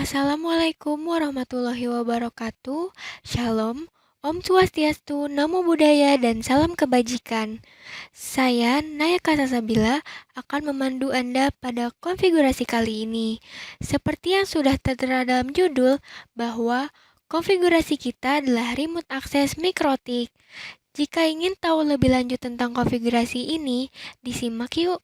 Assalamualaikum warahmatullahi wabarakatuh. Shalom, Om Swastiastu, Namo Buddhaya, dan salam kebajikan. Saya Naya Kasasabila akan memandu Anda pada konfigurasi kali ini. Seperti yang sudah tertera dalam judul, bahwa konfigurasi kita adalah remote access mikrotik. Jika ingin tahu lebih lanjut tentang konfigurasi ini, disimak yuk.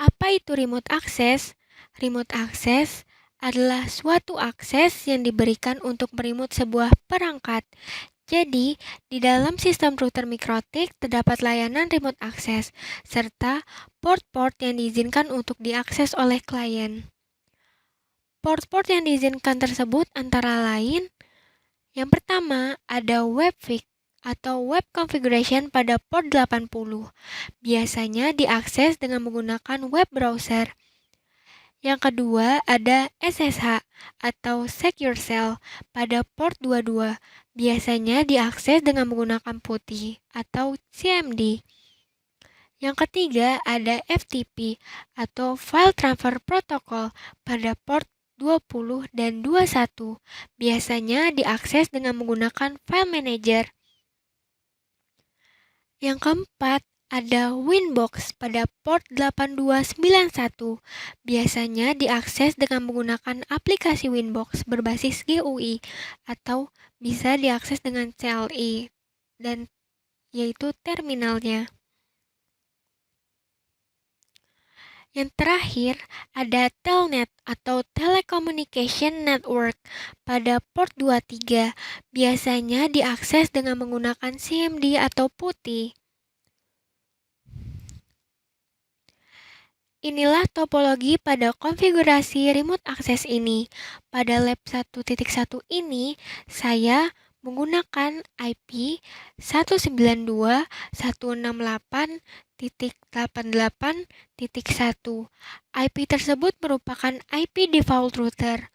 Apa itu remote access? Remote access adalah suatu akses yang diberikan untuk meremote sebuah perangkat. Jadi, di dalam sistem router mikrotik terdapat layanan remote access, serta port-port yang diizinkan untuk diakses oleh klien. Port-port yang diizinkan tersebut antara lain, yang pertama ada webfig atau web configuration pada port 80. Biasanya diakses dengan menggunakan web browser. Yang kedua ada SSH atau Secure Shell pada port 22. Biasanya diakses dengan menggunakan PuTTY atau CMD. Yang ketiga ada FTP atau File Transfer Protocol pada port 20 dan 21. Biasanya diakses dengan menggunakan File Manager. Yang keempat, ada Winbox pada port 8291. Biasanya diakses dengan menggunakan aplikasi Winbox berbasis GUI atau bisa diakses dengan CLI dan yaitu terminalnya. Yang terakhir, ada Telnet atau Telecommunication Network pada port 23. Biasanya diakses dengan menggunakan CMD atau PuTTY. Inilah topologi pada konfigurasi remote access ini. Pada lab 1.1 ini, saya menggunakan IP 192.168.88.1. IP tersebut merupakan IP default router.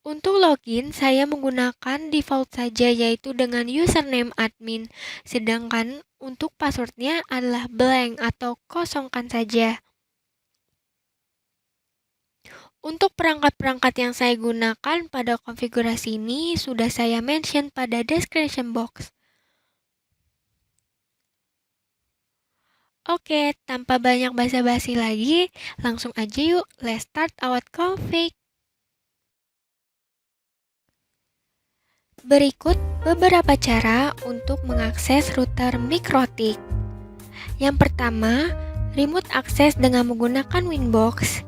Untuk login, saya menggunakan default saja, yaitu dengan username admin. Sedangkan untuk passwordnya adalah blank atau kosongkan saja. Untuk perangkat-perangkat yang saya gunakan pada konfigurasi ini sudah saya mention pada description box. Oke, tanpa banyak basa-basi lagi, langsung aja yuk, let's start our config. Berikut beberapa cara untuk mengakses router mikrotik. Yang pertama, remote access dengan menggunakan Winbox.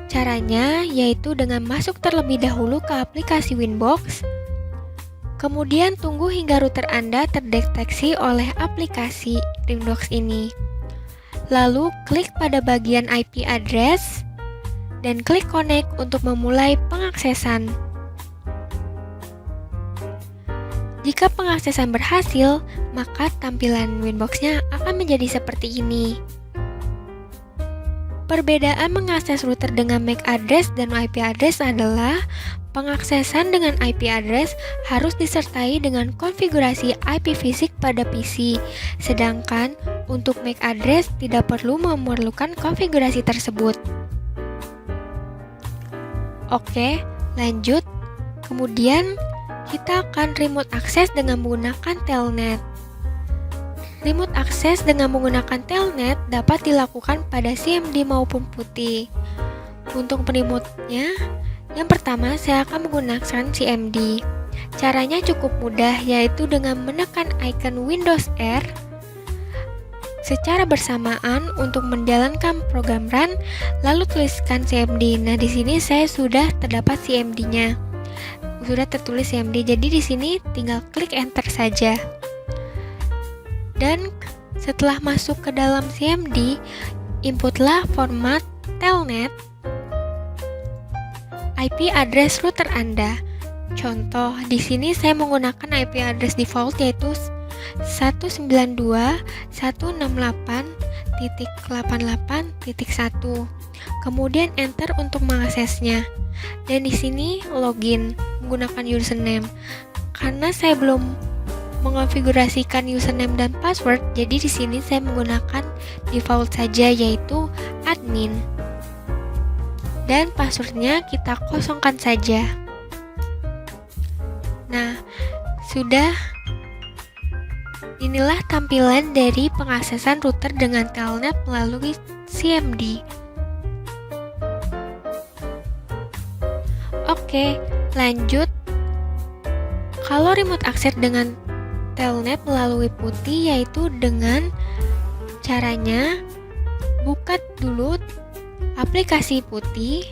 Caranya yaitu dengan masuk terlebih dahulu ke aplikasi Winbox, kemudian tunggu hingga router Anda terdeteksi oleh aplikasi Winbox ini. Lalu klik pada bagian IP address dan klik connect untuk memulai pengaksesan. Jika pengaksesan berhasil, maka tampilan Winbox-nya akan menjadi seperti ini. Perbedaan mengakses router dengan MAC address dan IP address adalah pengaksesan dengan IP address harus disertai dengan konfigurasi IP fisik pada PC, sedangkan untuk MAC address tidak perlu memerlukan konfigurasi tersebut. Oke, lanjut. Kemudian kita akan remote access dengan menggunakan Telnet. Remote access dengan menggunakan Telnet dapat dilakukan pada CMD maupun PuTTY. Untuk remote-nya, yang pertama saya akan menggunakan CMD. Caranya cukup mudah, yaitu dengan menekan icon Windows R secara bersamaan untuk menjalankan program run, lalu tuliskan CMD. Nah, di sini saya sudah terdapat CMD-nya. Sudah tertulis CMD, jadi di sini tinggal klik enter saja. Dan setelah masuk ke dalam CMD, inputlah format telnet IP address router Anda. Contoh, di sini saya menggunakan IP address default yaitu 192.168.88.1. Kemudian enter untuk mengaksesnya. Dan di sini login menggunakan username. Karena saya belum mengonfigurasikan username dan password, jadi di sini saya menggunakan default saja yaitu admin. dan passwordnya kita kosongkan saja. Nah, sudah. Inilah tampilan dari pengaksesan router dengan telnet melalui CMD. Oke, lanjut. Kalau remote access dengan telnet melalui putih, yaitu dengan caranya buka dulu aplikasi putih,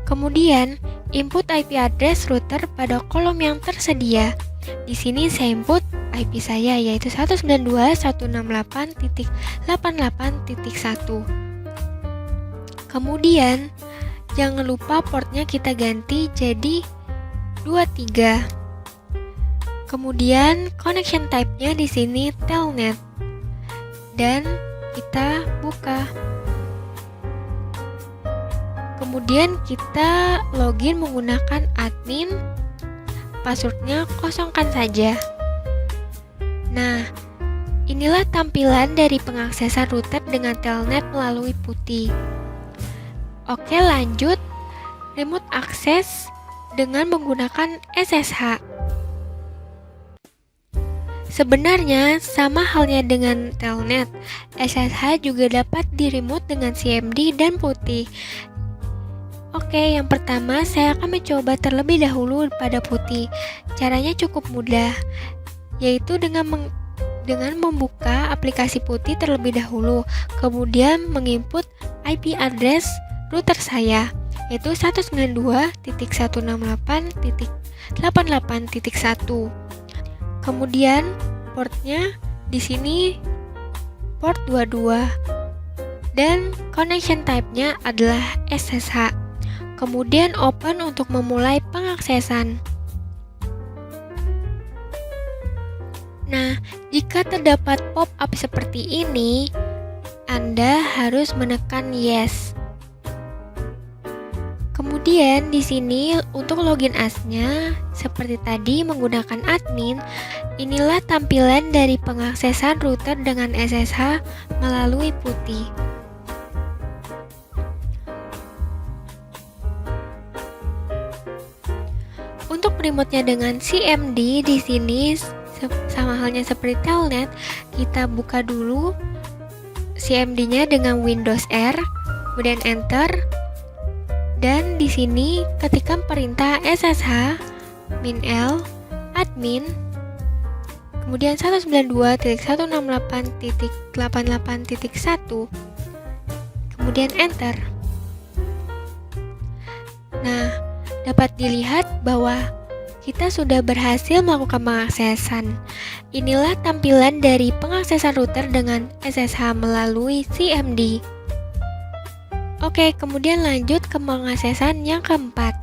kemudian input IP address router pada kolom yang tersedia. Di sini saya input IP saya yaitu 192.168.88.1. Kemudian jangan lupa portnya kita ganti jadi 23. Kemudian connection type-nya di sini telnet. Dan kita buka. Kemudian kita login menggunakan admin. Passwordnya kosongkan saja. Nah, inilah tampilan dari pengaksesan router dengan telnet melalui putih. Oke, lanjut. Remote access dengan menggunakan SSH. Sebenarnya sama halnya dengan telnet, SSH juga dapat di-remote dengan CMD dan putih. Oke, yang pertama saya akan mencoba terlebih dahulu pada putih. Caranya cukup mudah, yaitu dengan membuka aplikasi putih terlebih dahulu, kemudian menginput IP address router saya, yaitu 192.168.88.1. Kemudian portnya di sini port 22 dan connection type-nya adalah SSH. Kemudian open untuk memulai pengaksesan. Nah, jika terdapat pop-up seperti ini, Anda harus menekan yes. Kemudian di sini untuk login as-nya seperti tadi menggunakan admin. Inilah tampilan dari pengaksesan router dengan SSH melalui putih. Untuk remote-nya dengan CMD di sini sama halnya seperti telnet, kita buka dulu CMD-nya dengan Windows R, kemudian enter. Dan di sini ketikkan perintah SSH -l admin kemudian 192.168.88.1 kemudian enter. Nah, dapat dilihat bahwa kita sudah berhasil melakukan pengaksesan. Inilah tampilan dari pengaksesan router dengan SSH melalui CMD. Oke, kemudian lanjut ke pengaksesan yang keempat,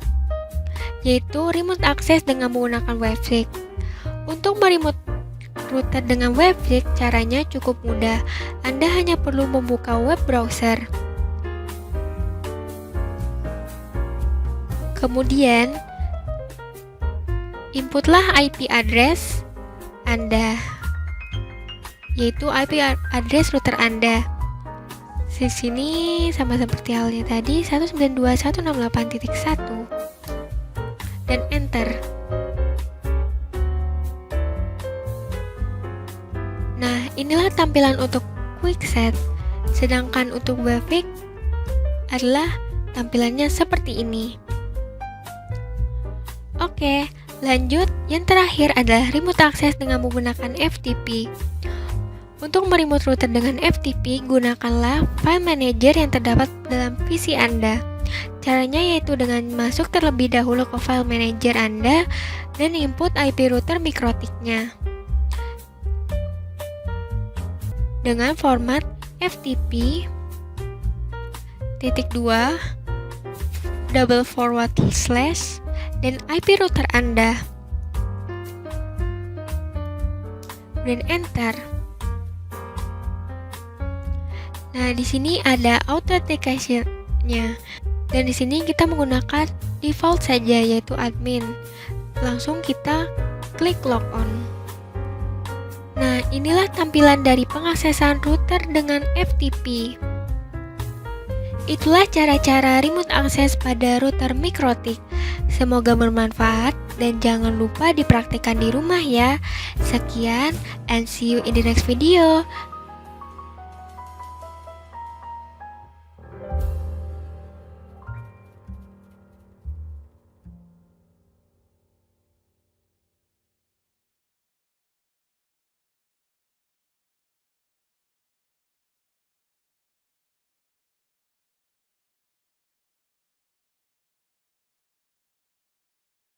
yaitu remote access dengan menggunakan WiFi. Untuk meremote router dengan WiFi, caranya cukup mudah. Anda hanya perlu membuka web browser. Kemudian, inputlah IP address Anda, yaitu IP address router Anda. Di sini sama seperti halnya tadi 192.168.1 dan enter. Nah, inilah tampilan untuk quick set. Sedangkan untuk WiFi adalah tampilannya seperti ini. Oke, lanjut. Yang terakhir adalah remote access dengan menggunakan FTP. Untuk meremote router dengan FTP, gunakanlah file manager yang terdapat dalam PC Anda. Caranya yaitu dengan masuk terlebih dahulu ke file manager Anda dan input IP router MikroTik-nya dengan format FTP /2 // dan IP router Anda. Dan enter. Nah, di sini ada authentication-nya. Dan di sini kita menggunakan default saja yaitu admin. Langsung kita klik logon. Nah, inilah tampilan dari pengaksesan router dengan FTP. Itulah cara-cara remote access pada router Mikrotik. Semoga bermanfaat dan jangan lupa dipraktikkan di rumah ya. Sekian and see you in the next video.